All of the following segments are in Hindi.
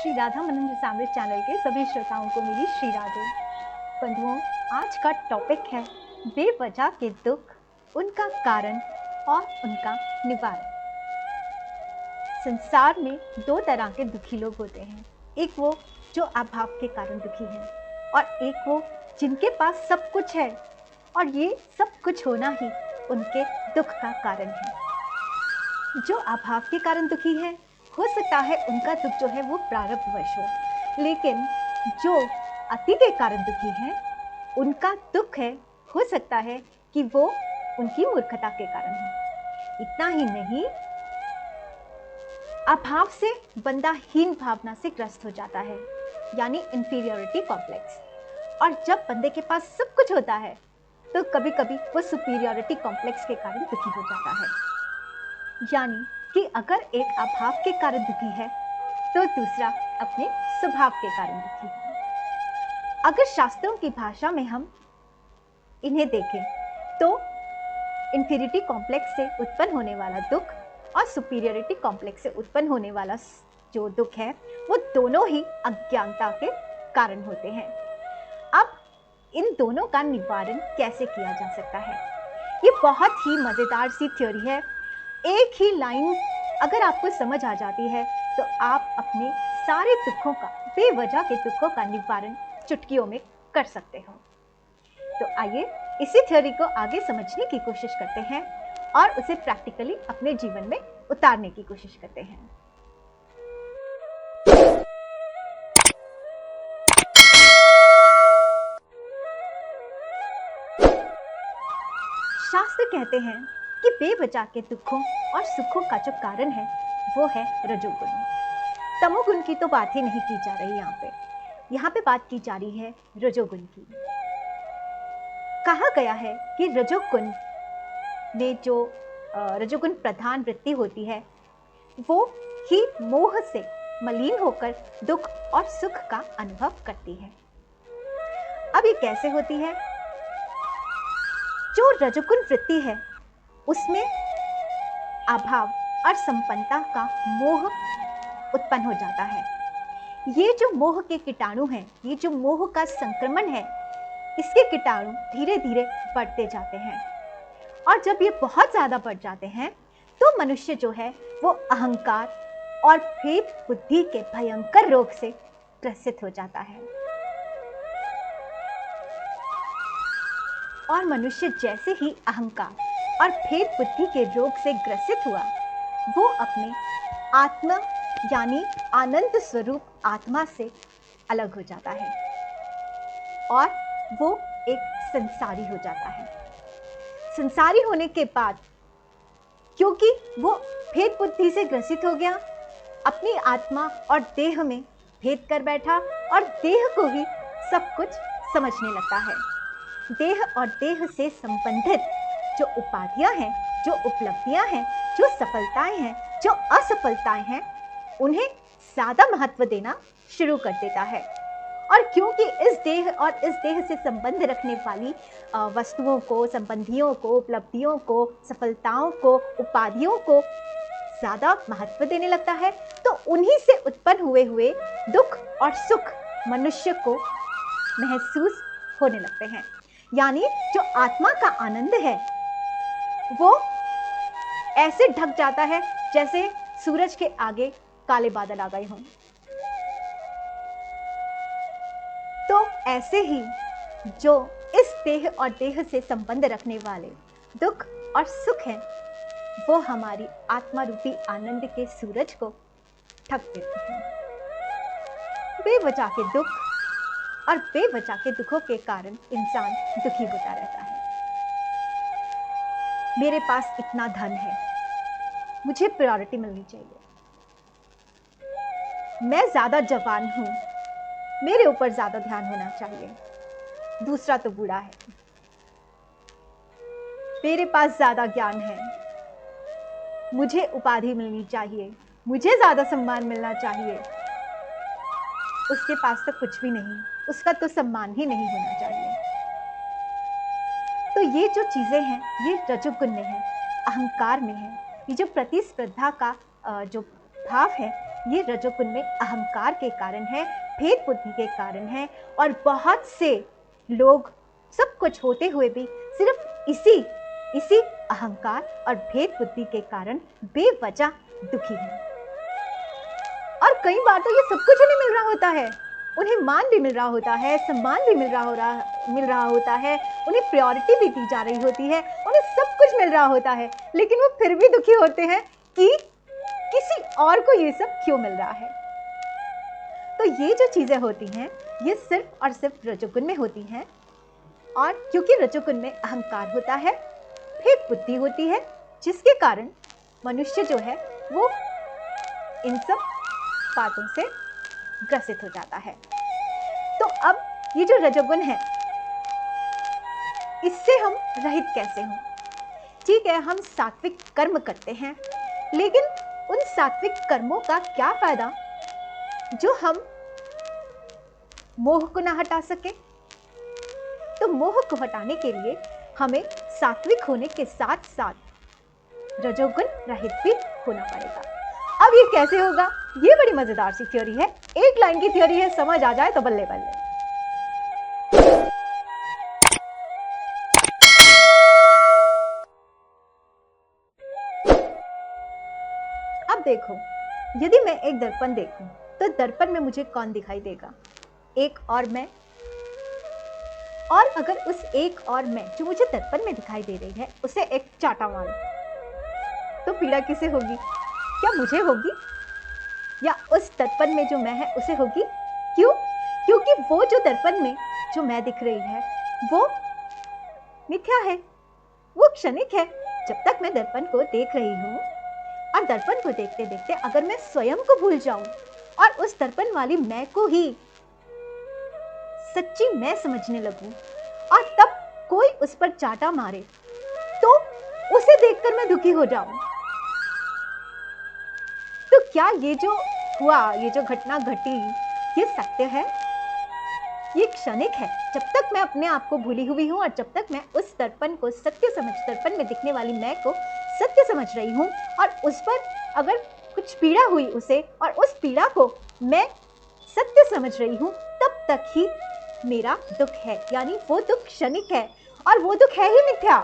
श्री राधा मनोरमृत चैनल के सभी श्रोताओं को मेरी श्री राधे। बंधुओं, आज का टॉपिक है बेवजह के दुख, उनका कारण और उनका निवारण। संसार में दो तरह के दुखी लोग होते हैं, एक वो जो अभाव के कारण दुखी हैं और एक वो जिनके पास सब कुछ है और ये सब कुछ होना ही उनके दुख का कारण है। जो अभाव के कारण दुखी है, हो सकता है उनका दुख जो है वो प्रारब्धवश हो, लेकिन जो अति के कारण दुखी है उनका दुख है, हो सकता है कि वो उनकी मूर्खता के कारण है। इतना ही नहीं, अभाव से बंदा हीन भावना से ग्रस्त हो जाता है, यानी इंफीरियरिटी कॉम्प्लेक्स। और जब बंदे के पास सब कुछ होता है तो कभी कभी वो सुपीरियरिटी कॉम्प्लेक्स के कारण दुखी हो जाता है। यानी कि अगर एक अभाव के कारण दुखी है तो दूसरा अपने स्वभाव के कारण दुखी है। अगर शास्त्रों की भाषा में हम इन्हें देखें तो इंफीरियरिटी कॉम्प्लेक्स से उत्पन्न होने वाला दुख और सुपीरियरिटी कॉम्प्लेक्स से उत्पन्न होने वाला जो दुख है वो दोनों ही अज्ञानता के कारण होते हैं। अब इन दोनों का निवारण कैसे किया जा सकता है, ये बहुत ही मजेदार सी थ्योरी है। एक ही लाइन अगर आपको समझ आ जाती है तो आप अपने सारे दुखों का, बेवजह के दुखों का निवारण चुटकियों में कर सकते हो। तो आइए इसी थ्योरी को आगे समझने की कोशिश करते हैं और उसे प्रैक्टिकली अपने जीवन में उतारने की कोशिश करते हैं। शास्त्र कहते हैं कि बेवजह के दुखों और सुखों का जो कारण है वो है रजोगुण। तमोगुण की तो बात ही नहीं की जा रही यहाँ पे बात की जा रही है रजोगुण की। कहा गया है कि रजोगुण में जो रजोगुण प्रधान वृत्ति होती है वो ही मोह से मलिन होकर दुख और सुख का अनुभव करती है। अब ये कैसे होती है? जो रजोगुण वृत्ति है उसमें अभाव और संपन्नता का मोह उत्पन्न हो जाता है। ये जो मोह के कीटाणु हैं, ये जो मोह का संक्रमण है, इसके कीटाणु धीरे धीरे बढ़ते जाते हैं और जब ये बहुत ज्यादा बढ़ जाते हैं तो मनुष्य जो है वो अहंकार और भेद बुद्धि के भयंकर रोग से ग्रसित हो जाता है। और मनुष्य जैसे ही अहंकार और भेद बुद्धि के रोग से ग्रसित हुआ, वो अपने आत्मा यानी आनंद स्वरूप आत्मा से अलग हो जाता है और वो एक संसारी हो जाता है। संसारी होने के बाद क्योंकि वो भेद बुद्धि से ग्रसित हो गया, अपनी आत्मा और देह में भेद कर बैठा और देह को ही सब कुछ समझने लगता है। देह और देह से संबंधित जो उपाधियां हैं, जो उपलब्धियां हैं, जो सफलताएं हैं, जो असफलताएं हैं, उन्हें ज्यादा महत्व देना शुरू कर देता है। और क्योंकि इस देह और इस देह से संबंध रखने वाली वस्तुओं को, संबंधियों को, उपलब्धियों को, सफलताओं को, उपाधियों को ज्यादा महत्व देने लगता है, तो उन्हीं से उत्पन्न हुए दुख और सुख मनुष्य को महसूस होने लगते हैं। यानी जो आत्मा का आनंद है वो ऐसे ढक जाता है जैसे सूरज के आगे काले बादल आ गए हों। तो ऐसे ही जो इस देह और देह से संबंध रखने वाले दुख और सुख हैं, वो हमारी आत्मा रूपी आनंद के सूरज को ढक देते हैं। बेवजह के दुख और बेवजह के दुखों के कारण इंसान दुखी होता रहता है। मेरे पास इतना धन है, मुझे प्रायोरिटी मिलनी चाहिए। मैं ज्यादा जवान हूं, मेरे ऊपर ज्यादा ध्यान होना चाहिए, दूसरा तो बूढ़ा है। मेरे पास ज्यादा ज्ञान है, मुझे उपाधि मिलनी चाहिए, मुझे ज्यादा सम्मान मिलना चाहिए। उसके पास तो कुछ भी नहीं, उसका तो सम्मान ही नहीं होना चाहिए। तो ये जो चीजें हैं ये रजोगुण में है, अहंकार में है। ये जो प्रतिस्पर्धा का जो भाव है ये रजोगुण में अहंकार के कारण है, भेद बुद्धि के कारण है, और बहुत से लोग सब कुछ होते हुए भी सिर्फ इसी अहंकार और भेद बुद्धि के कारण बेवजह दुखी हैं। और कई बार तो ये सब कुछ उन्हें मिल रहा होता है, उन्हें मान भी मिल रहा होता है, सम्मान भी मिल रहा होता है, उन्हें प्रायोरिटी भी दी जा रही होती है, उन्हें सब कुछ मिल रहा होता है, लेकिन वो फिर भी दुखी होते हैं कि किसी और को ये सब क्यों मिल रहा है। तो ये जो चीजें होती हैं ये सिर्फ और सिर्फ रजोगुण में होती हैं, और क्योंकि रजोगुण में अहंकार होता है, भेद बुद्धि होती है, जिसके कारण मनुष्य जो है वो इन सब बातों से ग्रसित हो जाता है। तो अब ये जो रजोगुण है इससे हम रहित कैसे हों? ठीक है, हम सात्विक कर्म करते हैं, लेकिन उन सात्विक कर्मों का क्या फायदा जो हम मोह को ना हटा सके। तो मोह को हटाने के लिए हमें सात्विक होने के साथ साथ रजोगुण रहित भी होना पड़ेगा। अब ये कैसे होगा? ये बड़ी मजेदार सी थ्योरी है, एक लाइन की थ्योरी है, समझ आ जाए तो बल्ले बल्ले। अब देखो, यदि मैं एक दर्पण देखूं तो दर्पण में मुझे कौन दिखाई देगा? एक और मैं। और अगर उस एक और मैं जो मुझे दर्पण में दिखाई दे रही है उसे एक चाटा मारूं तो पीड़ा किसे होगी? क्या मुझे होगी या उस दर्पण में जो मैं है उसे होगी? क्यों? क्योंकि वो जो दर्पण में जो मैं दिख रही है वो मिथ्या है, वो क्षणिक है। जब तक मैं दर्पण को देख रही हूँ और दर्पण को देखते देखते अगर मैं स्वयं को भूल जाऊं और उस दर्पण वाली मैं को ही सच्ची मैं समझने लगूं और तब कोई उस पर चाटा मारे तो उसे देखकर मैं दुखी हो जाऊं, तो क्या ये जो हुआ, ये जो घटना घटी, ये सत्य है? ये क्षणिक है। जब तक मैं अपने आप को भूली हुई हूं और जब तक मैं उस दर्पण को सत्य समझ, दर्पण में दिखने वाली मैं को सत्य समझ रही हूं और उस पर अगर कुछ पीड़ा हुई उसे और उस पीड़ा को मैं सत्य समझ रही हूं, तब तक ही मेरा दुख है। यानी वो दुख क्षणिक है और वो दुख है ही मिथ्या,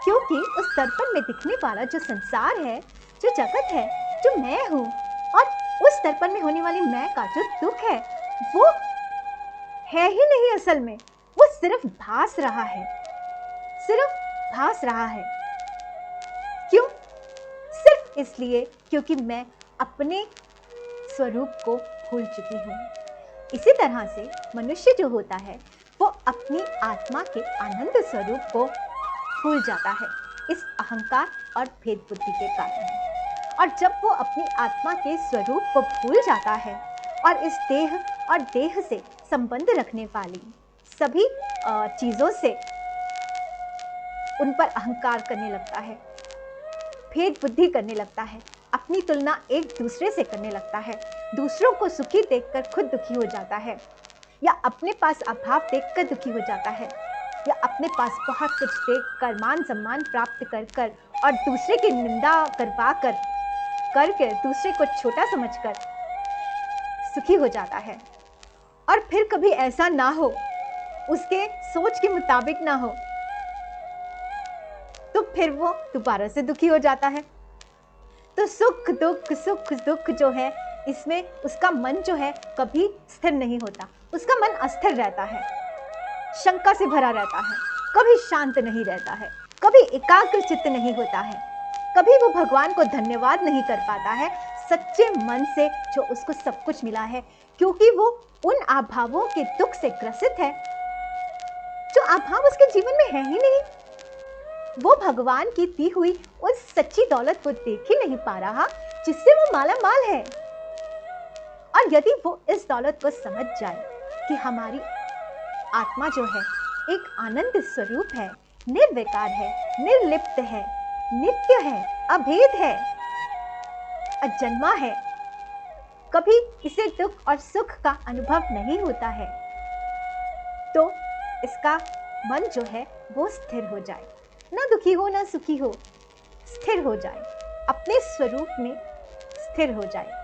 क्योंकि उस दर्पण में दिखने वाला जो संसार है, जो जगत है, जो मैं हूं, और उस दर्पण में होने वाली मैं का जो दुख है वो है ही नहीं। असल में वो सिर्फ भास रहा है, सिर्फ भास रहा है। क्यों? सिर्फ इसलिए क्योंकि मैं अपने स्वरूप को भूल चुकी हूँ। इसी तरह से मनुष्य जो होता है वो अपनी आत्मा के आनंद स्वरूप को भूल जाता है इस अहंकार और भेद बुद्धि के कारण। और जब वो अपनी आत्मा के स्वरूप को भूल जाता है और इस देह और देह से संबंध रखने वाली सभी चीज़ों से उन पर अहंकार करने लगता है, भेद बुद्धि करने लगता है, अपनी तुलना एक दूसरे से करने लगता है, दूसरों को सुखी देखकर खुद दुखी हो जाता है, या अपने पास अभाव देखकर दुखी हो जाता है, या अपने पास बहुत कुछ देखकर मान सम्मान प्राप्त कर कर और दूसरे की निंदा करवा कर करके दूसरे को छोटा समझकर सुखी हो जाता है। और फिर कभी ऐसा ना हो, उसके सोच के मुताबिक ना हो, तो फिर वो दोबारा से दुखी हो जाता है। तो सुख दुख जो है इसमें उसका मन जो है कभी स्थिर नहीं होता, उसका मन अस्थिर रहता है, शंका से भरा रहता है, कभी शांत नहीं रहता है, कभी एकाग्र चित्त नहीं होता है, कभी वो भगवान को धन्यवाद नहीं कर पाता है सच्चे मन से जो उसको सब कुछ मिला है, क्योंकि वो उन अभावों के दुख से ग्रसित है जो अभाव उसके जीवन में है ही नहीं। वो भगवान की दी हुई उस सच्ची दौलत को देख ही नहीं पा रहा जिससे वो माला माल है। और यदि वो इस दौलत को समझ जाए कि हमारी आत्मा जो है एक आनंद स्वरूप है, निर्विकार है, निर्लिप्त है, नित्य है, अभेद है, अजन्मा है, कभी इसे दुख और सुख का अनुभव नहीं होता है, तो इसका मन जो है वो स्थिर हो जाए, ना दुखी हो ना सुखी हो, स्थिर हो जाए, अपने स्वरूप में स्थिर हो जाए।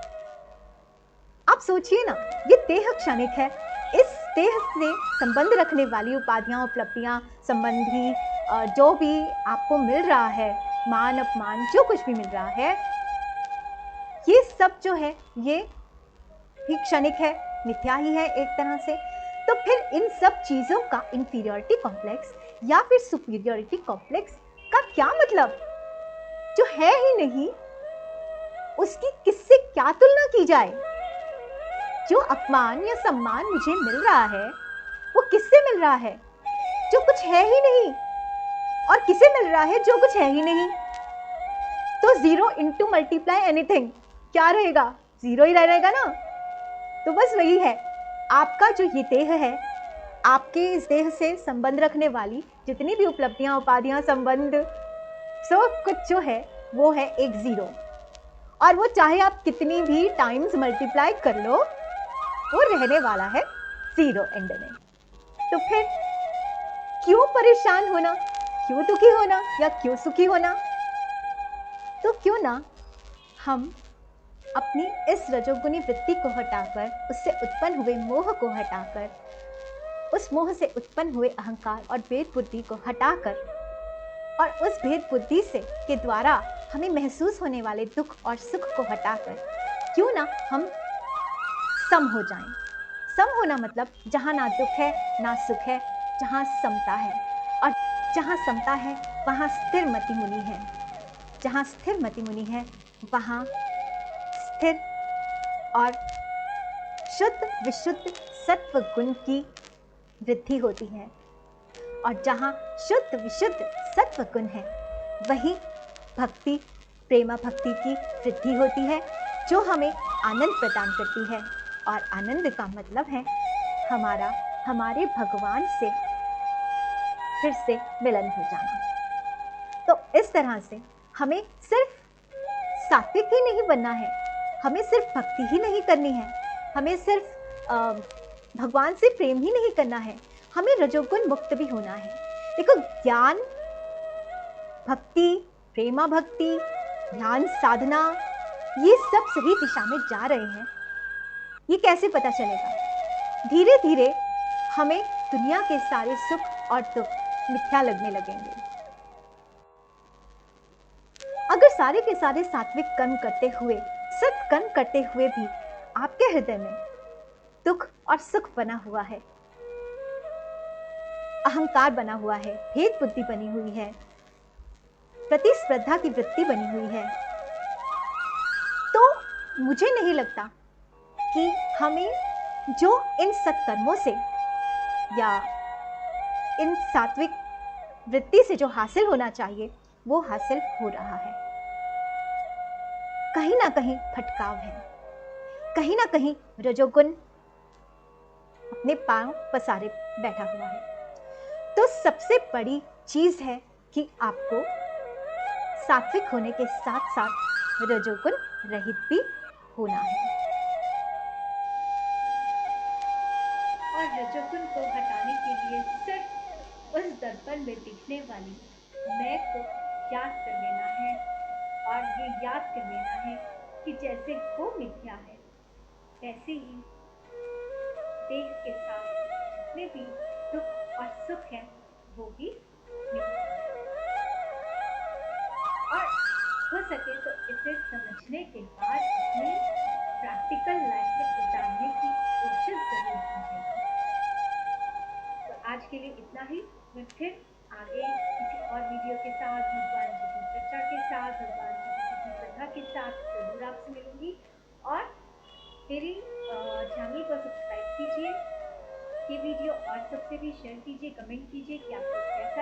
आप सोचिए ना, ये देह क्षणिक है। इस देह से संबंध रखने वाली उपाधियां, उपलब्धियां, संबंधी जो भी आपको मिल रहा है, मान अपमान जो कुछ भी मिल रहा है, ये सब जो है ये भी क्षणिक है, मिथ्या ही है एक तरह से। तो फिर इन सब चीजों का इंफीरियरिटी कॉम्प्लेक्स या फिर सुपीरियरिटी कॉम्प्लेक्स का क्या मतलब? जो है ही नहीं उसकी किससे क्या तुलना की जाए? जो अपमान या सम्मान मुझे मिल रहा है वो किससे मिल रहा है? जो कुछ है ही नहीं। और किसे मिल रहा है? जो कुछ है ही नहीं। तो 0 इंटू मल्टीप्लाई एनीथिंग क्या रहेगा? 0 ही रहेगा ना। तो बस वही है, आपका जो ये देह है, आपके इस देह से संबंध रखने वाली जितनी भी उपलब्धियां, उपाधियां, संबंध, सब कुछ जो है वो है एक 0। और वो चाहे आप कितनी भी टाइम्स मल्टीप्लाई कर लो, वो रहने वाला है 0 एंड में। तो फिर क्यों परेशान होना, क्यों दुखी होना या क्यों सुखी होना? तो क्यों ना हम अपनी इस रजोगुनी वृत्ति को हटाकर, उससे उत्पन्न हुए मोह को हटाकर, उस मोह से उत्पन्न हुए अहंकार और भेद बुद्धि को हटाकर, और उस भेद बुद्धि से के द्वारा हमें महसूस होने वाले दुख और सुख को हटाकर क्यों ना हम सम हो जाएं। सम होना मतलब जहाँ ना दुख है ना सुख है, जहाँ समता है। और जहाँ समता है वहाँ स्थिर मति मुनि है। जहाँ स्थिर मति मुनि है वहाँ स्थिर और शुद्ध विशुद्ध सत्व गुण की वृद्धि होती है। और जहाँ शुद्ध विशुद्ध सत्व गुण है वही भक्ति, प्रेमा भक्ति की वृद्धि होती है, जो हमें आनंद प्रदान करती है। और आनंद का मतलब है हमारे भगवान से फिर से मिलन हो जाना। तो इस तरह से हमें सिर्फ सात्विक ही नहीं बनना है, हमें सिर्फ भक्ति ही नहीं करनी है, हमें सिर्फ भगवान से प्रेम ही नहीं करना है, हमें रजोगुण मुक्त भी होना है। देखो, ज्ञान, भक्ति, प्रेमा भक्ति, ध्यान साधना, ये सब सही दिशा में जा रहे हैं, ये कैसे पता चलेगा? धीरे धीरे हमें दुनिया के सारे सुख और दुख मिथ्या लगने लगेंगे। अगर सारे के सारे सात्विक कर्म करते हुए, सत्कर्म करते हुए भी आपके हृदय में दुख और सुख बना हुआ है, अहंकार बना हुआ है, भेद बुद्धि बनी हुई है, प्रतिस्पर्धा की वृत्ति बनी हुई है, तो मुझे नहीं लगता कि हमें जो इन सत्कर्मों से या इन सात्विक वृत्ति से जो हासिल होना चाहिए वो हासिल हो रहा है। कहीं ना कहीं भटकाव है, कहीं ना कहीं रजोगुण अपने पांव पसारे बैठा हुआ है। तो सबसे बड़ी चीज है कि आपको सात्विक होने के साथ साथ रजोगुण रहित भी होना है। और रजोगुण को हटाने के लिए सिर्फ उस दर्पण में दिखने वाली मैं को याद कर लेना है। और ये याद कर लेना है कि जैसे वो मिथ्या है, वैसे ही देह के साथ जितने भी दुख और सुख है वो भी मिथ्या है। और हो सके तो इसे समझने के बाद अपनी प्रैक्टिकल लाइफ में उतारने की कोशिश जरूर कीजिएगा। तो आज के लिए इतना ही। मैं फिर आगे किसी और वीडियो के साथ, भगवान जी की चर्चा के साथ, भगवान जी की किसी कथा के साथ जरूर आपसे मिलूंगी। और मेरी चैनल को सब्सक्राइब कीजिए, ये वीडियो और सबसे भी शेयर कीजिए, कमेंट कीजिए कि आपको कैसा